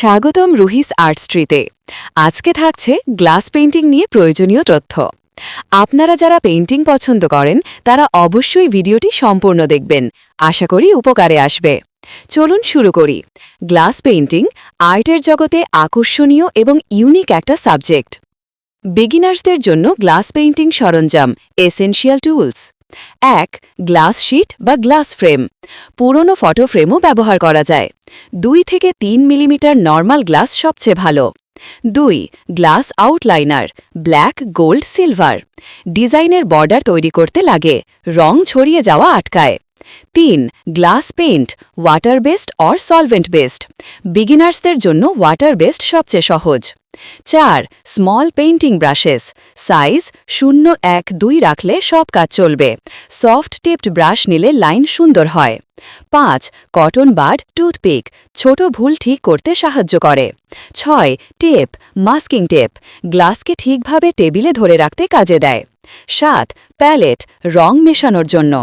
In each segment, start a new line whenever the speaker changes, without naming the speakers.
স্বাগতম রুহিস আর্ট স্ট্রিটে। আজকে থাকছে গ্লাস পেইন্টিং নিয়ে প্রয়োজনীয় তথ্য। আপনারা যারা পেইন্টিং পছন্দ করেন তারা অবশ্যই ভিডিওটি সম্পূর্ণ দেখবেন, আশা করি উপকারে আসবে। চলুন শুরু করি। গ্লাস পেইন্টিং আর্টের জগতে আকর্ষণীয় এবং ইউনিক একটা সাবজেক্ট। বিগিনার্সদের জন্য গ্লাস পেইন্টিং সরঞ্জাম এসেনশিয়াল টুলস। ১. গ্লাস শিট বা গ্লাস ফ্রেম। পুরনো ফটো ফ্রেমও ব্যবহার করা যায়। 2 থেকে 3 মিলিমিটার নর্মাল গ্লাস সবচেয়ে ভালো। 2. Glass outliner black, gold, silver. ডিজাইনের বর্ডার তৈরি করতে লাগে, রং ছড়িয়ে যাওয়া আটকায়। 3. Glass paint water based or solvent based. বিগিনার্সদের জন্য ওয়াটার বেসড সবচেয়ে সহজ। 4. Small painting brushes. সাইজ 0-1-2 রাখলে সব কাজ চলবে। সফট টিপড ব্রাশ নিলে লাইন সুন্দর হয়। 5. কটন বাড টুথপিক ছোট ভুল ঠিক করতে সাহায্য করে। 6. টেপ মাস্কিং টেপ গ্লাসকে ঠিকভাবে টেবিলে ধরে রাখতে কাজে দেয়। 7. প্যালেট রং মেশানোর জন্য।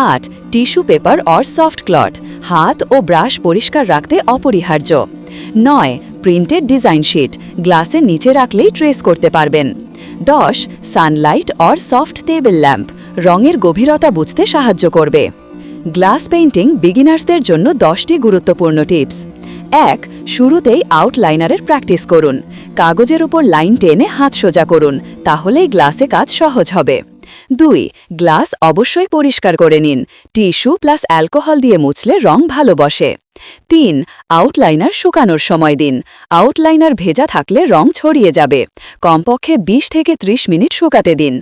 8. Tissue paper or soft cloth হাত ও ব্রাশ পরিষ্কার রাখতে অপরিহার্য। 9. প্রিন্টেড ডিজাইন শিট গ্লাসের নিচে রাখলেই ট্রেস করতে পারবেন। 10. Sunlight or soft table lamp রঙের গভীরতা বুঝতে সাহায্য করবে। গ্লাস পেইন্টিং বিগিনার্সদের জন্য 10টি গুরুত্বপূর্ণ টিপস। 1. শুরুতেই আউটলাইনারের প্র্যাকটিস করুন। কাগজের উপর লাইন টেনে হাত সোজা করুন, তাহলেই গ্লাসে কাজ সহজ হবে। 2. গ্লাস অবশ্যই পরিষ্কার করে নিন। টিস্যু প্লাস অ্যালকোহল দিয়ে মুছলে রং ভালো বসে। 3. আউটলাইনার শুকানোর সময় দিন। আউটলাইনার ভেজা থাকলে রং ছড়িয়ে যাবে। কমপক্ষে 20 থেকে 30 মিনিট শুকাতে দিন।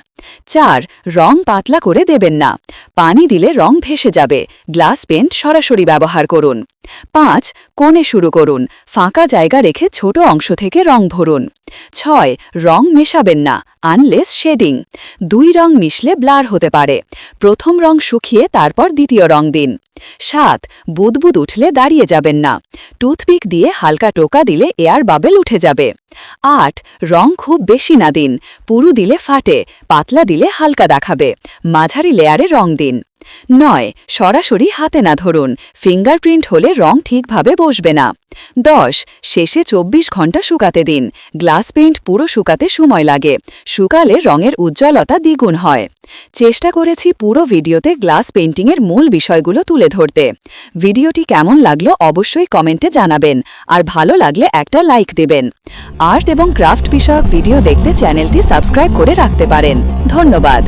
4. রং পাতলা করে দেবেন না। পানি দিলে রং ভেসে যাবে। গ্লাস পেন্ট সরাসরি ব্যবহার করুন। 5. কোণে শুরু করুন। ফাঁকা জায়গা রেখে ছোট অংশ থেকে রং ভরুন। 6. রং মেশাবেন না, আনলেস শেডিং। 2 রং মিশলে ব্লার হতে পারে। প্রথম রং শুকিয়ে তারপর দ্বিতীয় রং দিন। 7. বুদবুদ উঠলে দাঁড়িয়ে যাবেন না। টুথপিক দিয়ে হালকা টোকা দিলে এয়ার বাবেল উঠে যাবে। 8. রং খুব বেশি না দিন। পুরু দিলে ফাটে, পাতলা দিলে হালকা দেখাবে। মাঝারি লেয়ারে রং দিন। 9. সরাসরি হাতে না ধরুন। ফিঙ্গারপ্রিন্ট হলে রং ঠিকভাবে বসবে না। 10. শেষে 24 ঘন্টা শুকাতে দিন। গ্লাস পেইন্ট পুরো শুকাতে সময় লাগে। শুকালে রঙের উজ্জ্বলতা দ্বিগুণ হয়। চেষ্টা করেছি পুরো ভিডিওতে গ্লাস পেইন্টিংয়ের মূল বিষয়গুলো তুলে ধরতে। ভিডিওটি কেমন লাগলো অবশ্যই কমেন্টে জানাবেন, আর ভালো লাগলে একটা লাইক দেবেন। আর্ট এবং ক্রাফট বিষয়ক ভিডিও দেখতে চ্যানেলটি সাবস্ক্রাইব করে রাখতে পারেন। ধন্যবাদ।